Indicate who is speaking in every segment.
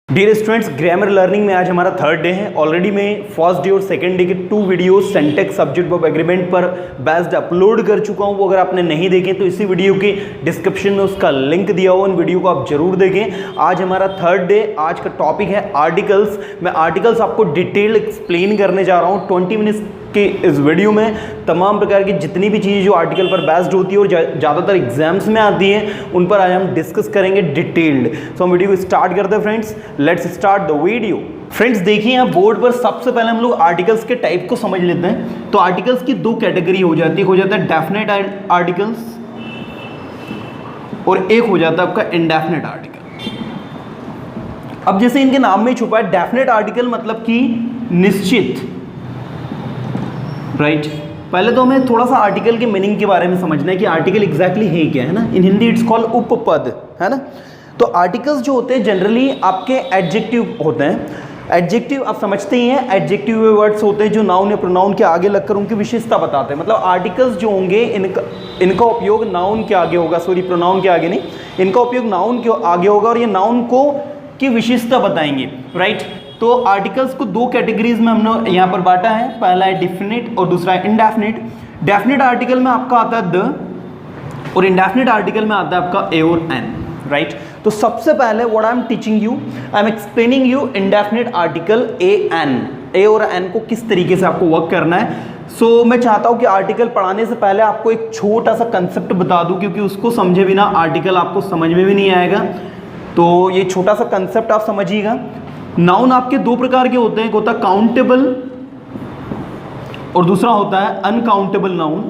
Speaker 1: Dear students, grammar learning में आज हमारा थर्ड डे है। ऑलरेडी मैं फर्स्ट डे और सेकंड डे के 2 वीडियो सेंटेक्स सब्जेक्ट वर्ब एग्रीमेंट पर बेस्ड अपलोड कर चुका हूं। वो अगर आपने नहीं देखे तो इसी वीडियो के डिस्क्रिप्शन में उसका लिंक दिया हुआ, उन वीडियो को आप जरूर देखें। आज हमारा थर्ड डे, आज का टॉपिक है आर्टिकल्स। मैं आर्टिकल्स आपको डिटेल एक्सप्लेन करने जा रहा हूँ 20 मिनट्स के इस वीडियो में। तमाम प्रकार की जितनी भी चीज़ें जो आर्टिकल पर बेस्ड होती है और ज़्यादातर एग्जाम्स में आती हैं, उन पर आज हम डिस्कस करेंगे डिटेल्ड। तो हम वीडियो को स्टार्ट करते हैं friends. Let's start the video. Friends देखिए, यहाँ बोर्ड पर सबसे पहले हम लोग आर्टिकल्स के टाइप को समझ लेते हैं। तो आर्टिकल्स की 2 कैटेगरी हो जाती है। हो जाता है डेफिनेट आर्टिकल्स और एक हो जाता है आपका इंडेफिनेट आर्टिकल। अब जैसे इनके नाम में छुपा है, डेफिनेट आर्टिकल मतलब कि निश्चित, राइट। पहले तो हमें थोड़ा सा आर्टिकल के मीनिंग के बारे में समझना है कि आर्टिकल एग्जैक्टली है क्या, है ना। इन हिंदी इट्स कॉल्ड उपपद, है ना। तो आर्टिकल्स जो होते हैं जनरली आपके एडजेक्टिव होते हैं। एडजेक्टिव आप समझते ही हैं, एडजेक्टिव वे वर्ड्स होते हैं जो नाउन या प्रोनाउन के आगे लगकर उनकी विशेषता बताते हैं। मतलब आर्टिकल्स जो होंगे इनका उपयोग नाउन के आगे होगा, सॉरी प्रोनाउन के आगे नहीं, इनका उपयोग नाउन के आगे होगा और ये नाउन को की विशेषता बताएंगे, राइट। तो आर्टिकल्स को 2 कैटेगरीज में हमने यहाँ पर बांटा है। पहला है डेफिनेट और दूसरा है इंडेफिनेट। डेफिनेट आर्टिकल में आपका आता है द और इंडेफिनेट आर्टिकल में आता है आपका ए और एन, राइट। तो सबसे पहले what I am teaching you, I am explaining you indefinite article a an. A और एन को किस तरीके से आपको वर्क करना है। सो मैं चाहता हूँ कि आर्टिकल पढ़ाने से पहले आपको एक छोटा सा कंसेप्ट बता दूँ, क्योंकि उसको समझे बिना आर्टिकल आपको समझ में भी नहीं आएगा। तो ये छोटा सा कंसेप्ट आप समझिएगा। नाउन आपके 2 प्रकार के होते हैं। एक होता है काउंटेबल और दूसरा होता है अनकाउंटेबल नाउन।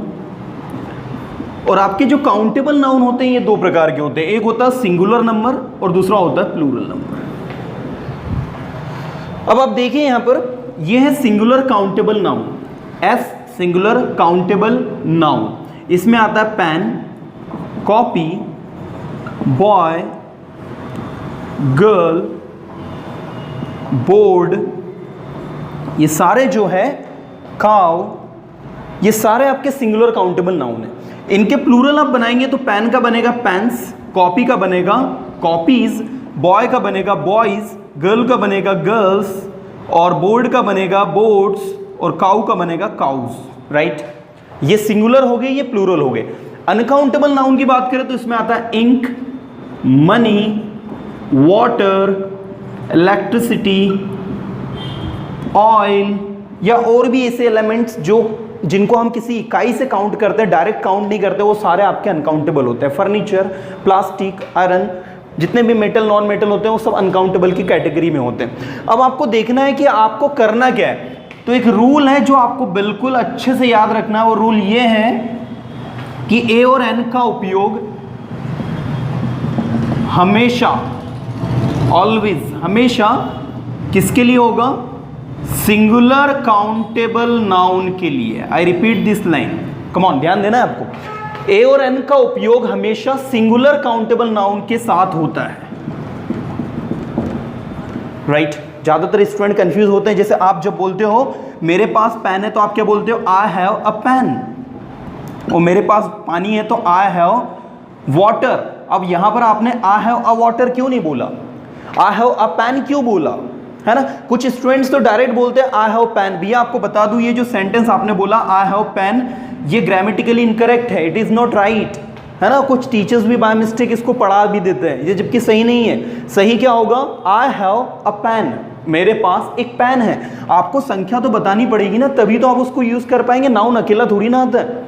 Speaker 1: और आपके जो काउंटेबल नाउन होते हैं ये 2 प्रकार के होते हैं। एक होता है सिंगुलर नंबर और दूसरा होता है प्लूरल नंबर। अब आप देखिए यहां पर, ये है singular countable noun, as singular countable noun. इसमें आता है pen, copy, boy, girl, board, ये सारे जो है, काउ, ये सारे आपके सिंगुलर काउंटेबल नाउन है। इनके प्लूरल आप बनाएंगे तो पेन का बनेगा पेन्स, कॉपी का बनेगा कॉपीज, बॉय का बनेगा बॉयज, गर्ल का बनेगा गर्ल्स और बोर्ड का बनेगा बोर्ड्स और काउ का बनेगा काउज, राइट। ये सिंगुलर हो गए, ये प्लूरल हो गए। अनकाउंटेबल नाउन की बात करें तो इसमें आता है ink, money, water, electricity, oil या और भी ऐसे एलिमेंट्स जिनको हम किसी इकाई से काउंट करते हैं, डायरेक्ट काउंट नहीं करते, वो सारे आपके अनकाउंटेबल होते हैं। फर्नीचर, प्लास्टिक, आयरन, जितने भी मेटल नॉन मेटल होते हैं वो सब अनकाउंटेबल की कैटेगरी में होते हैं। अब आपको देखना है कि आपको करना क्या है। तो एक रूल है जो आपको बिल्कुल अच्छे से याद रखना है। वो रूल ये है कि ए और एन का उपयोग हमेशा, ऑलवेज, हमेशा किसके लिए होगा? सिंगुलर काउंटेबल नाउन के लिए। I repeat this line, come on, ध्यान देना है आपको। ए और एन का उपयोग हमेशा सिंगुलर काउंटेबल नाउन के साथ होता है, राइट। ज्यादातर स्टूडेंट कंफ्यूज होते हैं। जैसे आप जब बोलते हो मेरे पास पेन है तो आप क्या बोलते हो? I have a pen. और मेरे पास पानी है तो आई हैव वाटर। अब यहां पर आपने आई हैव अ वाटर क्यों नहीं बोला? आई हैव अ पेन क्यों बोला, है ना। कुछ स्टूडेंट्स तो डायरेक्ट बोलते हैं आई हैव पेन। भैया आपको बता दूं, ये जो सेंटेंस आपने बोला आई हैव पेन, ये ग्रामेटिकली इनकरेक्ट है, इट इज नॉट राइट, है ना। कुछ टीचर्स भी बाय मिस्टेक इसको पढ़ा भी देते हैं, ये जबकि सही नहीं है। सही क्या होगा? आई हैव अ पेन, मेरे पास एक पेन है। आपको संख्या तो बतानी पड़ेगी ना, तभी तो आप उसको यूज कर पाएंगे। नाउन अकेला थोड़ी ना आता है,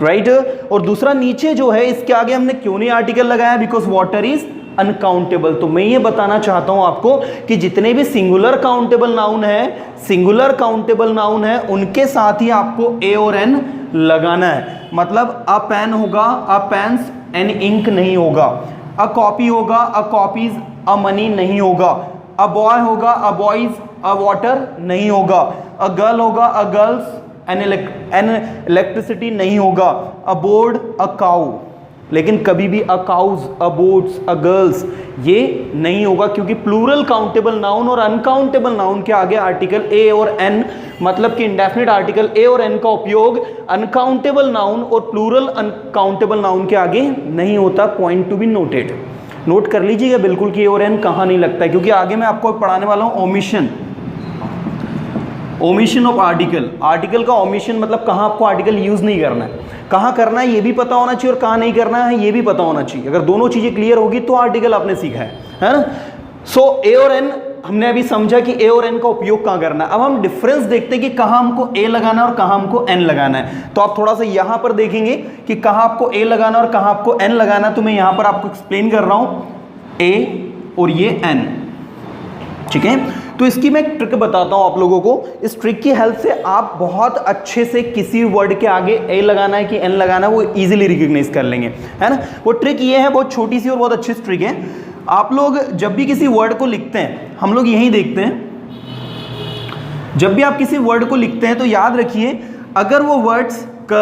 Speaker 1: राइट। और दूसरा नीचे जो है, इसके आगे हमने क्यों नहीं आर्टिकल लगाया? Because water is uncountable. तो मैं ये बताना चाहता हूं आपको कि जितने भी सिंगुलर काउंटेबल नाउन है, सिंगुलर काउंटेबल नाउन है, उनके साथ ही आपको ए और एन लगाना है। मतलब अ पेन होगा, अ पेन्स, एन इंक नहीं होगा। अ कॉपी होगा, अ कॉपीज, अ मनी नहीं होगा। अ बॉय होगा, अ बॉयज, अ वाटर नहीं होगा। अ गर्ल होगा, अ गर्ल्स, एन इलेक्ट्रिसिटी नहीं होगा। अ बोर्ड, अ काउ। लेकिन कभी भी अ काउज, अ बोट्स, अ गर्ल्स ये नहीं होगा, क्योंकि प्लूरल काउंटेबल नाउन और अनकाउंटेबल नाउन के आगे आर्टिकल ए और एन, मतलब कि इंडेफिनिट आर्टिकल ए और एन का उपयोग अनकाउंटेबल नाउन और प्लूरल अनकाउंटेबल नाउन के आगे नहीं होता। Point to be noted, note कर लीजिएगा बिल्कुल कि ए और एन कहाँ नहीं लगता है, क्योंकि आगे मैं आपको पढ़ाने वाला हूँ omission, omission of article. Article का ओमिशन मतलब कहाँ आपको आर्टिकल यूज नहीं करना है, कहाँ करना है ये भी पता होना चाहिए और कहाँ नहीं करना है ये भी पता होना चाहिए। अगर दोनों चीजें क्लियर होगी तो आर्टिकल आपने सीखा है ना। सो ए और एन हमने अभी समझा कि ए और एन का उपयोग कहाँ करना है। अब हम डिफरेंस देखते हैं कि कहाँ हमको ए लगाना है और कहाँ हमको एन लगाना है। तो आप थोड़ा सा यहां पर देखेंगे कि कहाँ आपको ए लगाना है और कहाँ आपको एन लगाना है। तो मैं यहां पर आपको एक्सप्लेन कर रहा हूं, ए और ये एन, ठीक है। तो इसकी मैं एक ट्रिक बताता हूं आप लोगों को। इस ट्रिक की हेल्प से आप बहुत अच्छे से किसी वर्ड के आगे ए लगाना है कि एन लगाना है वो इजीली रिकॉग्नाइज कर लेंगे, है ना। वो ट्रिक ये है, बहुत छोटी सी और बहुत अच्छी ट्रिक है। आप लोग जब भी किसी वर्ड को लिखते हैं, हम लोग यही देखते हैं, जब भी आप किसी वर्ड को लिखते हैं तो याद रखिए, अगर वो वर्ड्स क,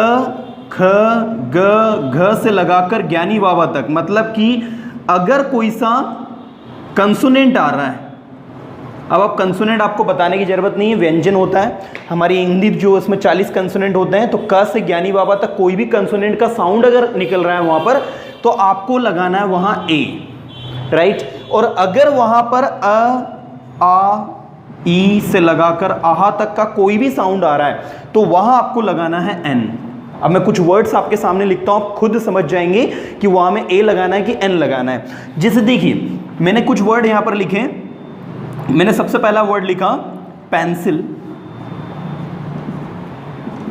Speaker 1: ख, ग, घ से लगाकर ज्ञानी बाबा तक, मतलब कि अगर कोई सा कंसोनेंट आ रहा है, अब कंसोनेंट आपको बताने की जरूरत नहीं है, व्यंजन होता है हमारी हिंदी जो, उसमें 40 कंसोनेंट होते हैं। तो क से ज्ञानी बाबा तक कोई भी कंसोनेंट का साउंड अगर निकल रहा है वहां पर, तो आपको लगाना है वहां ए, राइट। और अगर वहां पर अ, आ, ई से लगाकर आहा तक का कोई भी साउंड आ रहा है तो वहां आपको लगाना है एन। अब मैं कुछ वर्ड्स आपके सामने लिखता हूं, आप खुद समझ जाएंगे कि वहां में ए लगाना है कि एन लगाना है। जैसे देखिए मैंने कुछ वर्ड यहां पर लिखे। मैंने सबसे पहला वर्ड लिखा पेंसिल,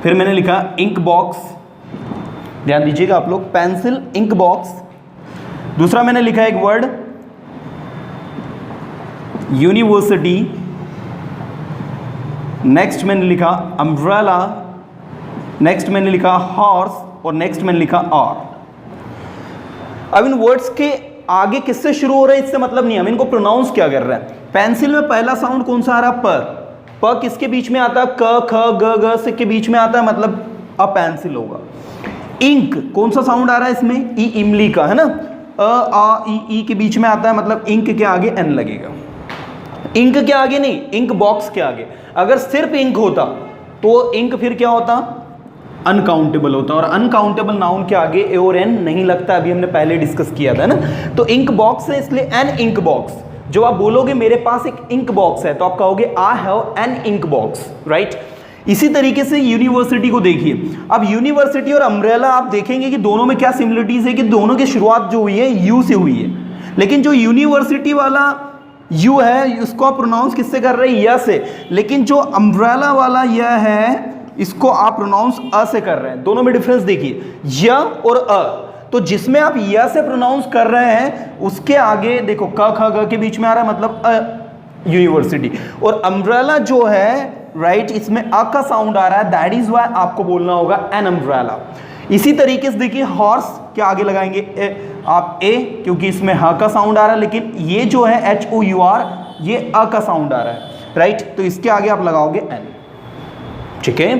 Speaker 1: फिर मैंने लिखा इंक बॉक्स, ध्यान दीजिएगा आप लोग, पेंसिल इंक बॉक्स। दूसरा मैंने लिखा एक वर्ड यूनिवर्सिटी, नेक्स्ट मैंने लिखा अम्ब्रेला, नेक्स्ट मैंने लिखा हॉर्स और नेक्स्ट मैंने लिखा आर। अब इन वर्ड्स के आगे किससे शुरू हो रहे हैं इससे मतलब नहीं, हम इनको प्रोनाउंस क्या कर रहे हैं। पेंसिल में पहला साउंड कौन सा आ रहा है, पर किसके बीच में आता है, क, ख, ग, घ से के बीच में आता है, मतलब अ पेंसिल होगा। इंक कौन सा साउंड आ रहा है इसमें, ई इमली का, है ना, अ, आ, ई के बीच में आता है, मतलब इंक के आगे एन लगेगा। इंक के आगे नहीं, इंक बॉक्स के आगे। अगर सिर्फ इंक होता तो इंक फिर क्या होता, अनकाउंटेबल होता, और अनकाउंटेबल नाउन के आगे ए और एन नहीं लगता, अभी हमने पहले डिस्कस किया था ना। तो इंक बॉक्स है इसलिए एन इंक बॉक्स। जब आप बोलोगे मेरे पास एक इंक बॉक्स है तो आप कहोगे I have an ink box, right. इसी तरीके से यूनिवर्सिटी को देखिए। अब यूनिवर्सिटी और अम्ब्रेला आप देखेंगे कि दोनों में क्या सिमिलरिटीज है कि दोनों की शुरुआत जो हुई है यू से हुई है, लेकिन जो यूनिवर्सिटी वाला यू है उसको आप प्रोनाउंस किससे कर रहे हैं, या से, लेकिन जो अम्ब्रेला वाला यह है इसको आप प्रोनाउंस अ से कर रहे हैं। दोनों में डिफरेंस देखिए, य और अ। तो जिसमें आप य से प्रोनाउंस कर रहे हैं उसके आगे देखो क, ख, ग के बीच में आ रहा है, मतलब अ यूनिवर्सिटी। और अम्ब्रेला जो है, राइट, इसमें अ का साउंड आ रहा है, दैट इज वाई आपको बोलना होगा एन अम्ब्रेला। इसी तरीके से देखिए हॉर्स के आगे लगाएंगे आप ए, क्योंकि इसमें ह का साउंड आ रहा है, लेकिन ये जो है एच ओ यू आर, ये अ का साउंड आ रहा है, राइट। तो इसके आगे आप लगाओगे एन, ठीक है।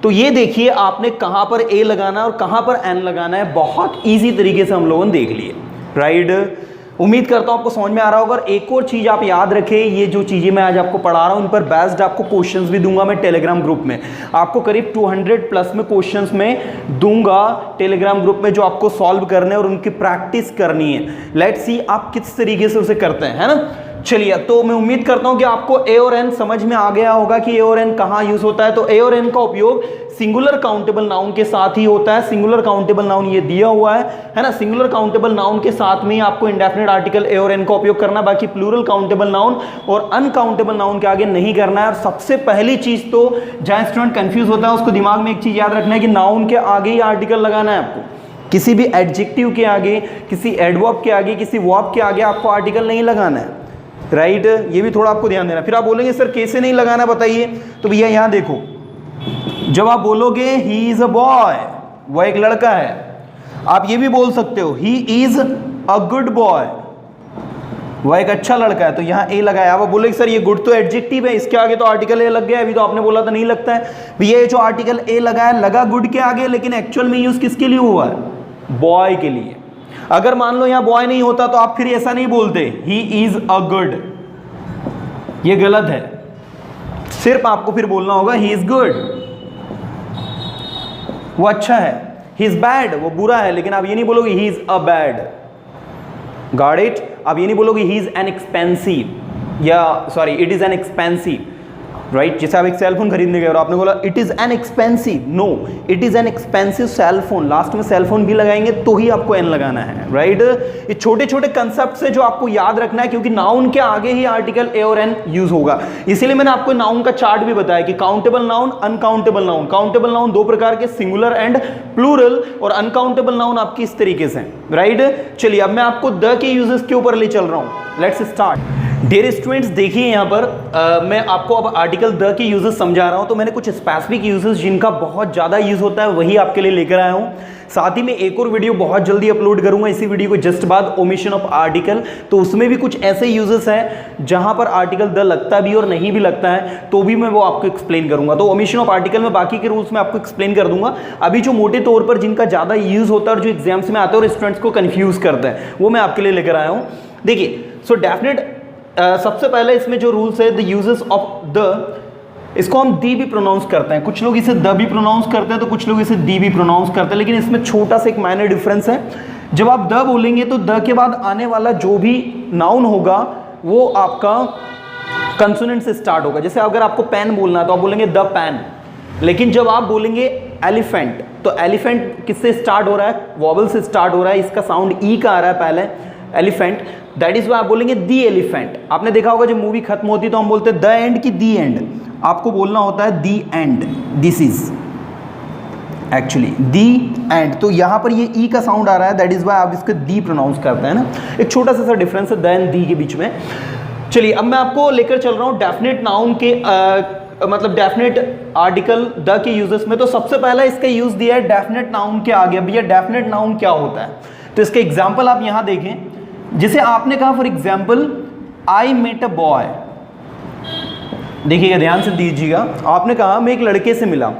Speaker 1: तो ये देखिए आपने कहां पर ए लगाना है और कहां पर एन लगाना है, बहुत इजी तरीके से हम लोगों ने देख लिए, राइट। उम्मीद करता हूं आपको समझ में आ रहा होगा। और एक और चीज आप याद रखें, ये जो चीजें मैं आज आपको पढ़ा रहा हूं इन पर बेस्ड आपको क्वेश्चंस भी दूंगा मैं टेलीग्राम ग्रुप में। आपको करीब 200 प्लस में क्वेश्चंस में दूंगा टेलीग्राम ग्रुप में, जो आपको सॉल्व करने और उनकी प्रैक्टिस करनी है। लेट्स सी आप किस तरीके से उसे करते हैं, है ना। चलिए, तो मैं उम्मीद करता हूं कि आपको ए और एन समझ में आ गया होगा कि ए और एन कहां यूज होता है। तो ए और एन का उपयोग सिंगुलर काउंटेबल नाउन के साथ ही होता है। सिंगुलर काउंटेबल नाउन ये दिया हुआ है ना। सिंगुलर काउंटेबल नाउन के साथ में ही आपको इंडेफिनिट आर्टिकल ए और एन का उपयोग करना, बाकी प्लूरल काउंटेबल नाउन और अनकाउंटेबल नाउन के आगे नहीं करना है। और सबसे पहली चीज तो जहां स्टूडेंट कंफ्यूज होता है उसको दिमाग में एक चीज याद रखना है कि नाउन के आगे ही आर्टिकल लगाना है आपको। किसी भी एडजेक्टिव के आगे, किसी एडवर्ब के आगे, किसी वर्ब के आगे आपको आर्टिकल नहीं लगाना है, राइट। ये भी थोड़ा आपको ध्यान देना। फिर आप बोलेंगे सर कैसे नहीं लगाना बताइए, तो भैया यहाँ देखो, जब आप बोलोगे ही इज अ बॉय, वह एक लड़का है, आप ये भी बोल सकते हो he is a good boy, वह एक अच्छा लड़का है, तो यहाँ ए लगाया। आप बोलोगे सर ये गुड तो एडजेक्टिव है, इसके आगे तो आर्टिकल ए लग गया, अभी तो आपने बोला था नहीं लगता है। भैया ये जो आर्टिकल ए लगाया लगा गुड के आगे, लेकिन एक्चुअल में यूज किसके लिए हुआ है, बॉय के लिए। अगर मान लो यहां बॉय नहीं होता तो आप फिर ऐसा नहीं बोलते ही इज अ गुड, ये गलत है। सिर्फ आपको फिर बोलना होगा ही इज गुड, वो अच्छा है। ही इज बैड, वो बुरा है, लेकिन आप ये नहीं बोलोगे he is a bad, got it? आप ये नहीं बोलोगे ही इज एन एक्सपेंसिव या sorry it is an expensive, right? जैसे आप एक सेल फोन खरीदने गए और आपने बोला it is an expensive, no, it is an expensive cell phone, last में सेल फोन भी लगाएंगे तो ही आपको एन लगाना है, राइट? ये छोटे छोटे कंसेप्ट है जो आपको याद रखना है, क्योंकि नाउन के आगे ही आर्टिकल ए और एन यूज होगा। इसीलिए मैंने आपको नाउन का चार्ट भी बताया कि countable noun, uncountable noun. Countable noun दो प्रकार के, सिंगुलर एंड प्लूरल, और अनकाउंटेबल नाउन आपकी इस तरीके से, राइट? चलिए अब मैं आपको द के यूजेस के ऊपर ले चल रहा हूं। Let's start. डियर स्टूडेंट्स, देखिए यहाँ पर मैं आपको अब आर्टिकल द के यूजेस समझा रहा हूँ, तो मैंने कुछ स्पेसिफिक यूजेस जिनका बहुत ज़्यादा यूज़ होता है वही आपके लिए लेकर आया हूँ। साथ ही में एक और वीडियो बहुत जल्दी अपलोड करूंगा इसी वीडियो को जस्ट बाद, ओमिशन ऑफ आर्टिकल, तो उसमें भी कुछ ऐसे यूजेस हैं जहां पर आर्टिकल द लगता भी और नहीं भी लगता है, तो भी मैं वो आपको एक्सप्लेन करूंगा। तो ओमिशन ऑफ आर्टिकल में बाकी के रूल्स में आपको एक्सप्लेन कर दूंगा। अभी जो मोटे तौर पर जिनका ज़्यादा यूज़ होता है और जो एग्जाम्स में आते हैं और स्टूडेंट्स को कन्फ्यूज़ करता है, वो मैं आपके लिए लेकर आया हूँ। देखिए, सो डेफिनेट सबसे पहले इसमें जो रूल्स है, द यूजेस ऑफ द, इसको हम दी भी प्रोनाउंस करते हैं, कुछ लोग इसे द भी प्रोनाउंस करते हैं तो कुछ लोग इसे दी भी प्रोनाउंस करते हैं, लेकिन इसमें छोटा सा एक माइनर डिफरेंस है। जब आप द बोलेंगे तो द के बाद आने वाला जो भी नाउन होगा वो आपका कंसोनेंट से स्टार्ट होगा। जैसे अगर आपको पेन बोलना है तो आप बोलेंगे द पेन, लेकिन जब आप बोलेंगे एलिफेंट तो एलिफेंट किससे स्टार्ट हो रहा है? वॉवल से स्टार्ट हो रहा है, इसका साउंड ई का आ रहा है पहले, एलिफेंट, दैट इज वाई आप बोलेंगे दी एलिफेंट। आपने देखा होगा जब मूवी खत्म होती है तो हम बोलते हैं द एंड की दी एंड, आपको बोलना होता है the end, this is actually the end. तो यहां पर ये ई का साउंड आ रहा है, दैट इज वाई आप इसको दी प्रोनाउंस करते हैं ना। एक छोटा सा डिफरेंस है द एंड दी के बीच में। चलिए अब मैं आपको लेकर चल रहा हूं डेफिनेट नाउन के मतलब डेफिनेट आर्टिकल द के यूजेस में। तो सबसे पहला इसका यूज दिया है डेफिनेट नाउन के आगे। अब ये डेफिनेट नाउन क्या होता है, तो इसके एग्जाम्पल आप यहां देखें। जिसे आपने कहा for example I met a boy, देखिएगा ध्यान से दीजिएगा, आपने कहा मैं एक लड़के से मिला,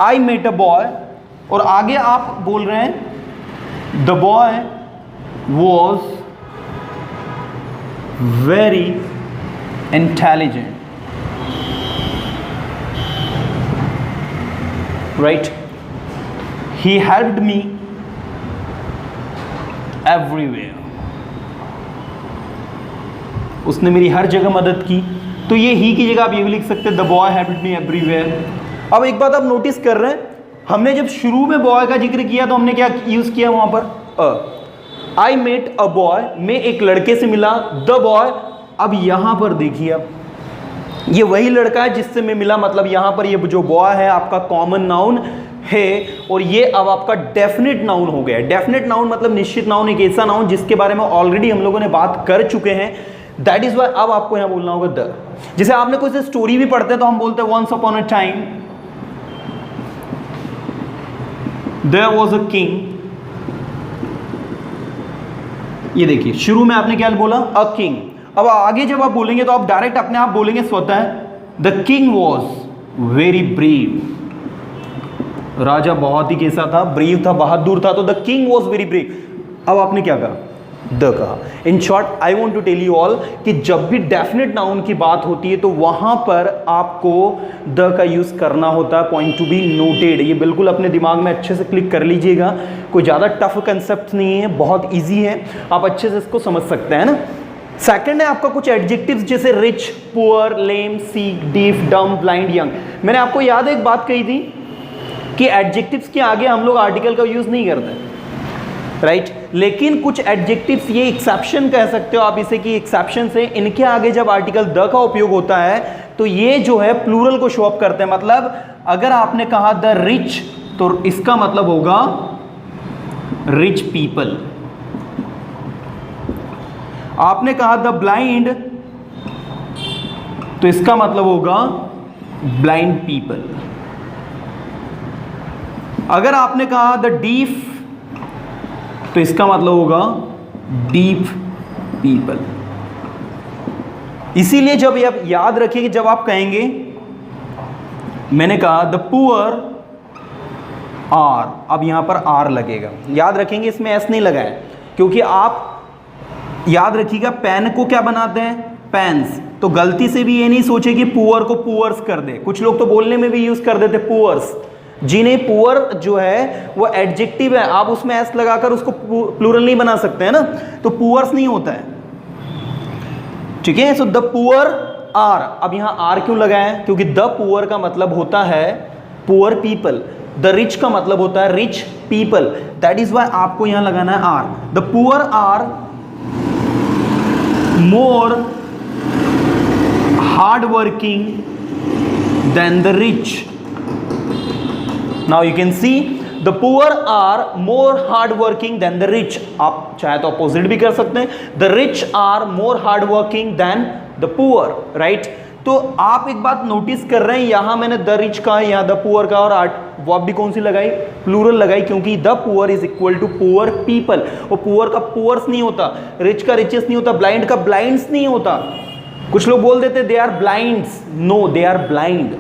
Speaker 1: आई मेट अ बॉय, और आगे आप बोल रहे हैं the boy was very intelligent, right? He helped me everywhere, उसने मेरी हर जगह मदद की। तो ये ही की जगह आप ये भी लिख सकते हैं the boy helped me everywhere. अब एक बात आप नोटिस कर रहे हैं, हमने जब शुरू में बॉय का जिक्र किया तो हमने क्या यूज किया वहां पर? आई मेट अ बॉय, मैं एक लड़के से मिला, द बॉय। अब यहां पर देखिए, अब ये वही लड़का है जिससे मैं मिला, मतलब यहां पर ये जो बॉय है आपका कॉमन नाउन है, और ये अब आपका डेफिनेट नाउन हो गया। डेफिनेट नाउन मतलब निश्चित नाउन, एक ऐसा नाउन जिसके बारे में ऑलरेडी हम लोगों ने बात कर चुके हैं, दैट इज वाई अब आपको यहां बोलना होगा द। जैसे आपने कोई स्टोरी भी पढ़ते हैं तो हम बोलते हैं once upon a time there was a king. ये देखिए शुरू में आपने क्या बोला? A king. अब आगे जब आप बोलेंगे तो आप डायरेक्ट अपने आप बोलेंगे स्वतः the king was very brave, राजा बहुत ही कैसा था? ब्रेव था, बहादुर था। तो the king was very brave, अब आपने क्या कहा? द कहा। In short I want to tell you all कि जब भी डेफिनेट नाउन की बात होती है तो वहां पर आपको द का यूज करना होता है। पॉइंट टू बी नोटेड, ये बिल्कुल अपने दिमाग में अच्छे से क्लिक कर लीजिएगा। कोई ज़्यादा टफ कंसेप्ट नहीं है, बहुत ईजी है, आप अच्छे से इसको समझ सकते हैं ना। सेकंड है आपका कुछ एडजेक्टिव्स जैसे रिच, पुअर, लेम, सीक, डीफ, डम, ब्लाइंड, यंग। मैंने आपको याद है एक बात कही थी कि एडजेक्टिव्स के आगे हम लोग आर्टिकल का यूज नहीं करते, राइट? लेकिन कुछ एडजेक्टिव्स, ये एक्सेप्शन कह सकते हो आप इसे कि एक्सेप्शन से, इनके आगे जब आर्टिकल द का उपयोग होता है तो ये जो है प्लूरल को शो अप करते हैं। मतलब अगर आपने कहा द रिच तो इसका मतलब होगा रिच पीपल। आपने कहा द ब्लाइंड तो इसका मतलब होगा ब्लाइंड पीपल। अगर आपने कहा द डीफ तो इसका मतलब होगा डीप पीपल। इसीलिए जब आप याद रखिए कि जब आप कहेंगे, मैंने कहा द पुअर आर, अब यहां पर आर लगेगा, याद रखेंगे इसमें एस नहीं लगा है, क्योंकि आप याद रखिएगा पेन को क्या बनाते हैं? पेन्स। तो गलती से भी ये नहीं सोचे कि पुअर को पुअर्स कर दे। कुछ लोग तो बोलने में भी यूज कर देते पुअर्स, जी नहीं, पुअर जो है वो एडजेक्टिव है, आप उसमें एस लगाकर उसको प्लूरल नहीं बना सकते हैं ना, तो पुअर्स नहीं होता है, ठीक है। सो द पुअर आर, अब यहां आर क्यों लगाया है, क्योंकि द पुअर का मतलब होता है पुअर पीपल, द रिच का मतलब होता है rich people, that is why आपको यहां लगाना है are. The poor are more hard working than the rich. Now you can see the poor are more hard working than the rich, आप चाहे तो अपोजिट भी कर सकते हैं, the rich are more hard working than the poor, right. तो आप एक बात नोटिस कर रहे हैं, यहां मैंने द रिच का, यहां द पुअर का, और वर्ब भी कौन सी लगाई, प्लूरल लगाई, क्योंकि the poor is equal to poor people, और पुअर का पुअर्स नहीं होता, रिच का रिचेस नहीं होता, ब्लाइंड का ब्लाइंड्स नहीं होता। कुछ लोग बोल देते they are blinds, no they are blind,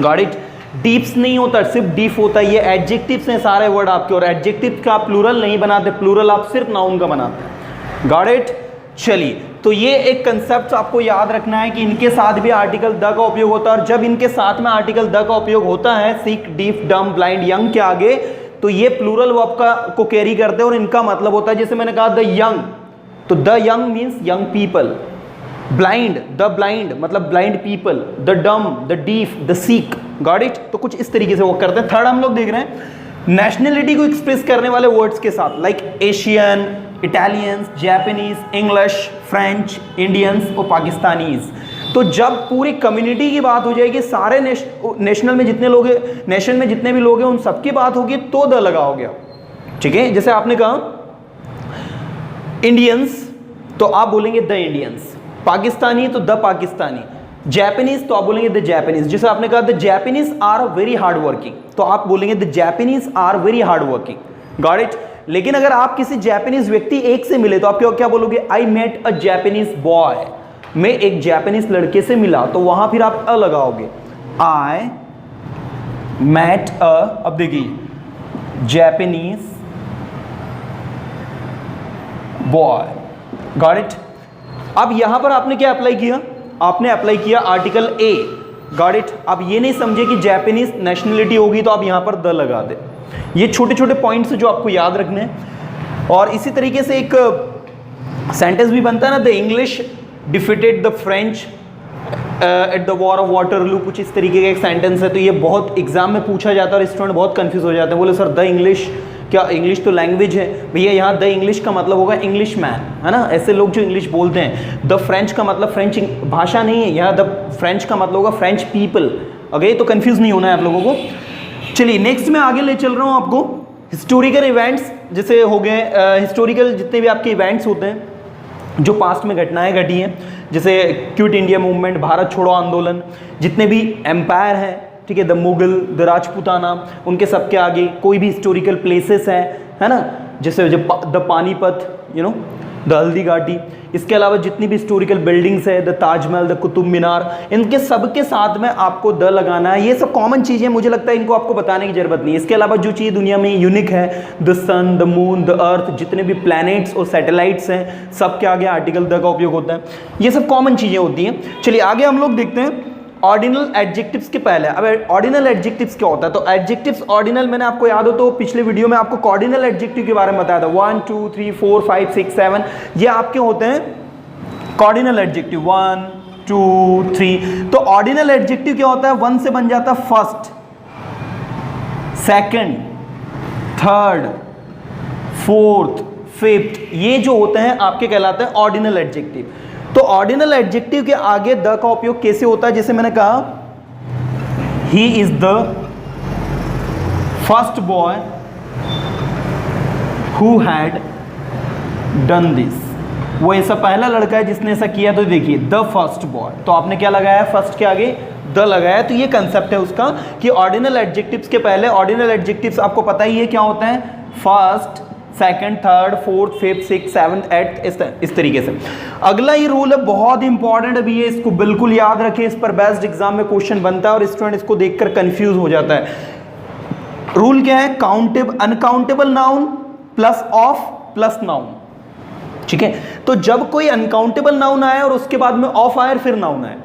Speaker 1: got it. डीप्स नहीं होता, सिर्फ डीप होता है, ये एडजेक्टिव्स हैं सारे वर्ड आपके, और एडजेक्टिव का आप प्लूरल नहीं बनाते, प्लूरल आप सिर्फ नाउन का बनाते हैं, गॉट इट। चलिए, तो ये एक कंसेप्ट आपको याद रखना है कि इनके साथ भी आर्टिकल द का उपयोग होता है, और जब इनके साथ में आर्टिकल द का उपयोग होता है सिक, डीफ, डम, ब्लाइंड, यंग के आगे, तो ये प्लूरल वर्ब का को कैरी करते हैं, और इनका मतलब होता है, जैसे मैंने कहा द यंग, तो the young means young people, blind, the blind मतलब blind people, the dumb, the deaf, the sick, got it. तो कुछ इस तरीके से वो करते हैं। थर्ड हम लोग देख रहे हैं नेशनलिटी को एक्सप्रेस करने वाले वर्ड्स के साथ, like Asian, Italians, Japanese, English, French, Indians और पाकिस्तानीज। तो जब पूरी कम्युनिटी की बात हो जाएगी, सारे नेशनल में जितने लोग हैं, नेशन में जितने भी लोग हैं, उन सबकी बात होगी, तो द लगाओगे, ठीक है। जैसे आपने कहा इंडियंस, तो आप बोलेंगे द इंडियंस, पाकिस्तानी तो द पाकिस्तानी, जापानीज तो आप बोलेंगे द जापानीज। जैसे आपने कहा the Japanese are very hard working, तो आप बोलेंगे the Japanese are very hard working, got it. लेकिन अगर आप किसी जापानीज व्यक्ति एक से मिले, तो आप क्या बोलोगे, I met a Japanese boy, मैं एक जापानीज लड़के से मिला, तो वहां फिर आप अ लगाओगे, आई मेट अ, अब देखिए जापानीज बॉय, गॉट इट। अब यहां पर आपने क्या अप्लाई किया, आपने अप्लाई किया आर्टिकल ए, गॉट इट। अब ये नहीं समझे कि जापानीज नेशनलिटी होगी तो आप यहां पर द लगा दे। ये छोटे छोटे पॉइंट्स जो आपको याद रखने हैं। और इसी तरीके से एक सेंटेंस भी बनता है ना, the English defeated the French at the war of Waterloo, कुछ इस तरीके का एक सेंटेंस है। तो ये बहुत एग्जाम में पूछा जाता है और स्टूडेंट बहुत कंफ्यूज हो जाते हैं, बोले सर द इंग्लिश, क्या इंग्लिश तो लैंग्वेज है भैया, यहाँ द इंग्लिश का मतलब होगा इंग्लिश मैन, है ना, ऐसे लोग जो इंग्लिश बोलते हैं। द फ्रेंच का मतलब फ्रेंच भाषा नहीं है, यहाँ द फ्रेंच का मतलब होगा फ्रेंच पीपल। ओके, तो कंफ्यूज नहीं होना है आप लोगों को। चलिए नेक्स्ट मैं आगे ले चल रहा हूँ आपको। हिस्टोरिकल इवेंट्स जैसे हो गए, हिस्टोरिकल जितने भी आपके इवेंट्स होते हैं जो पास्ट में घटनाएं घटी हैं, जैसे क्विट इंडिया मूवमेंट, भारत छोड़ो आंदोलन, जितने भी एम्पायर हैं, ठीक है, द मुगल, द राजपूताना, उनके सबके आगे कोई भी हिस्टोरिकल प्लेसेस है ना, जैसे the Panipat, you know, the Haldi Ghati. इसके अलावा जितनी भी हिस्टोरिकल बिल्डिंग्स है, द ताजमहल, द कुतुब मीनार, इनके सब के साथ में आपको द लगाना है। ये सब कॉमन चीज़ें, मुझे लगता है इनको आपको बताने की जरूरत नहीं है। इसके अलावा जो चीज़ दुनिया में यूनिक है, the sun, the moon, the earth, जितने भी प्लैनेट्स और सैटेलाइट्स हैं, सब के आगे आर्टिकल द का उपयोग होता है। ये सब कॉमन चीज़ें होती हैं। चलिए आगे हम लोग देखते हैं ऑर्डिनल एडजेक्टिव्स के पहले। अब ऑर्डिनल एडजेक्टिव्स क्या होता है, तो एडजेक्टिव्स ऑर्डिनल, मैंने आपको याद हो तो पिछले वीडियो में आपको कॉर्डिनल एडजेक्टिव के बारे में बताया था। 1 2 3 4 5 6 7 ये आपके होते हैं कॉर्डिनल एडजेक्टिव, 1 2 3। तो ऑर्डिनल एडजेक्टिव क्या होता है, 1 से बन जाता है first, second, third, fourth, fifth, ये जो होते हैं आपके कहलाते हैं ऑर्डिनल एडजेक्टिव। तो ऑर्डिनल एडजेक्टिव के आगे द का उपयोग कैसे होता है, जैसे मैंने कहा he is the first boy who had done this, वो ऐसा पहला लड़का है जिसने ऐसा किया। तो देखिए द फर्स्ट बॉय, तो आपने क्या लगाया, फर्स्ट के आगे द लगाया। तो ये कंसेप्ट है उसका कि ऑर्डिनल एडजेक्टिव्स के पहले, ऑर्डिनल एडजेक्टिव्स आपको पता ही है क्या होता है, first, second, third, fourth, fifth, six, seventh, eighth, इस तरीके से। अगला ही रूल है, बहुत इंपॉर्टेंट अभी ये, इसको बिल्कुल याद रखें, इस पर बेस्ड एग्जाम में क्वेश्चन बनता है और स्टूडेंट इसको देखकर कंफ्यूज हो जाता है। रूल क्या है, uncountable noun plus of plus noun, ठीक है। तो जब कोई अनकाउंटेबल नाउन आए और उसके बाद में ऑफ आए फिर नाउन आए,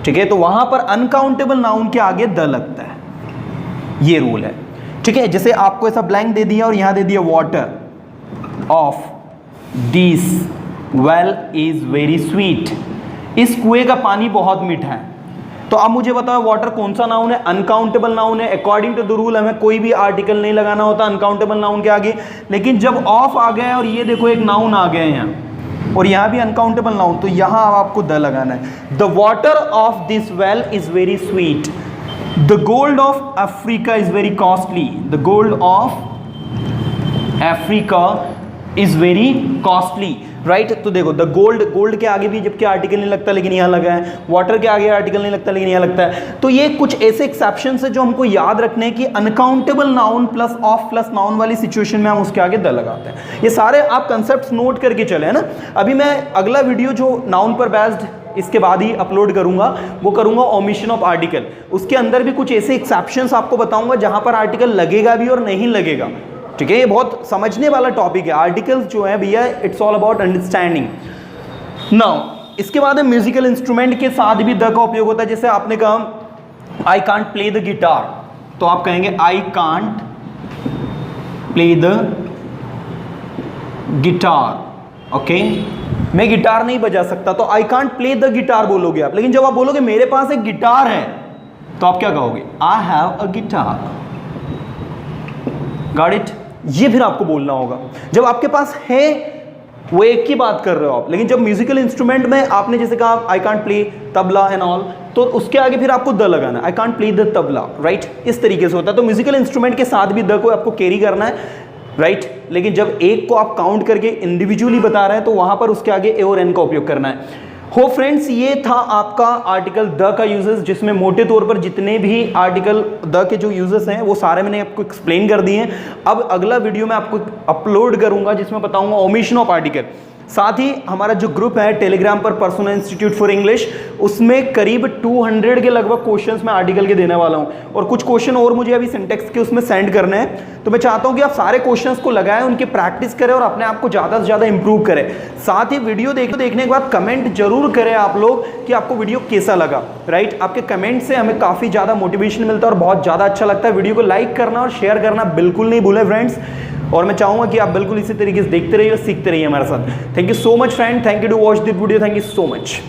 Speaker 1: ठीक है, तो वहां पर अनकाउंटेबल नाउन के आगे द लगता है। ये रूल है, ठीक है। जैसे आपको ऐसा ब्लैंक दे दिया और यहां दे दिया water of this well is very sweet, इस कुएं का पानी बहुत मीठा है। तो अब मुझे बताओ वाटर कौन सा नाउन है? अनकाउंटेबल नाउन है। अकॉर्डिंग टू द रूल हमें कोई भी आर्टिकल नहीं लगाना होता अनकाउंटेबल नाउन के आगे, लेकिन जब ऑफ आ गया और ये देखो एक नाउन आ गया यहाँ और यहाँ भी अनकाउंटेबल नाउन, तो यहाँ आपको द लगाना है। The water of this well is very sweet, the gold of Africa is very costly, the gold of Africa is very costly, right. तो देखो द गोल्ड के आगे भी जबकि आर्टिकल नहीं लगता लेकिन यहाँ लगा है, वाटर के आगे आर्टिकल नहीं लगता लेकिन यहाँ लगता है। तो ये कुछ ऐसे एक्सेप्शंस है जो हमको याद रखने की, uncountable noun plus of plus noun वाली सिचुएशन में हम उसके आगे द लगाते हैं। ये सारे आप कंसेप्ट नोट करके चले, है ना। अभी मैं अगला वीडियो जो नाउन पर बेस्ड इसके बाद ही अपलोड करूंगा, वो करूंगा ओमिशन ऑफ आर्टिकल। उसके अंदर भी कुछ ऐसे एक्सेप्शंस आपको बताऊंगा जहां पर आर्टिकल लगेगा भी और नहीं लगेगा, ठीक है। ये बहुत समझने वाला टॉपिक है। आर्टिकल्स जो है भैया, it's all about understanding. Now इसके बाद म्यूजिकल इंस्ट्रूमेंट के साथ भी द का उपयोग होता है। जैसे आपने कहा I can't play the guitar, तो आप कहेंगे I can't play the guitar, okay. मैं गिटार नहीं बजा सकता, तो I can't play the guitar बोलोगे आप। लेकिन जब आप बोलोगे मेरे पास एक गिटार है, तो आप क्या कहोगे? I have a guitar, got it. ये फिर आपको बोलना होगा। जब आपके पास है वो एक ही बात कर रहे हो आप, लेकिन जब म्यूजिकल इंस्ट्रूमेंट में आपने जैसे कहा I can't play tabla and all, तो उसके आगे फिर आपको द लगाना है, I can't play the tabla, right. इस तरीके से होता है। तो म्यूजिकल इंस्ट्रूमेंट के साथ भी द को आपको कैरी करना है, राइट। लेकिन जब एक को आप काउंट करके इंडिविजुअली बता रहे हैं तो वहां पर उसके आगे ए और एन का उपयोग करना है। हो फ्रेंड्स, ये था आपका आर्टिकल द का यूजेस, जिसमें मोटे तौर पर जितने भी आर्टिकल द के जो यूजेस हैं वो सारे मैंने आपको एक्सप्लेन कर दिए हैं। अब अगला वीडियो मैं आपको अपलोड करूंगा जिसमें बताऊंगा ओमिशन ऑफ आर्टिकल। साथ ही हमारा जो ग्रुप है टेलीग्राम पर पर्सोना इंस्टीट्यूट फॉर इंग्लिश, उसमें करीब 200 के लगभग क्वेश्चंस मैं आर्टिकल के देने वाला हूं, और कुछ क्वेश्चन और मुझे अभी सिंटेक्स के उसमें सेंड करने हैं। तो मैं चाहता हूं कि आप सारे क्वेश्चंस को लगाएं, उनकी प्रैक्टिस करें और अपने आप को ज़्यादा से ज़्यादा इंप्रूव करें। साथ ही वीडियो देखने के बाद कमेंट जरूर करें आप लोग कि आपको वीडियो कैसा लगा, राइट। आपके कमेंट से हमें काफ़ी ज़्यादा मोटिवेशन मिलता है और बहुत ज़्यादा अच्छा लगता है। वीडियो को लाइक करना और शेयर करना बिल्कुल नहीं भूलें फ्रेंड्स, और मैं चाहूंगा कि आप बिल्कुल इसी तरीके से देखते रहिए और सीखते रहिए हमारे साथ। Thank you so much friend, thank you to watch this video, thank you so much.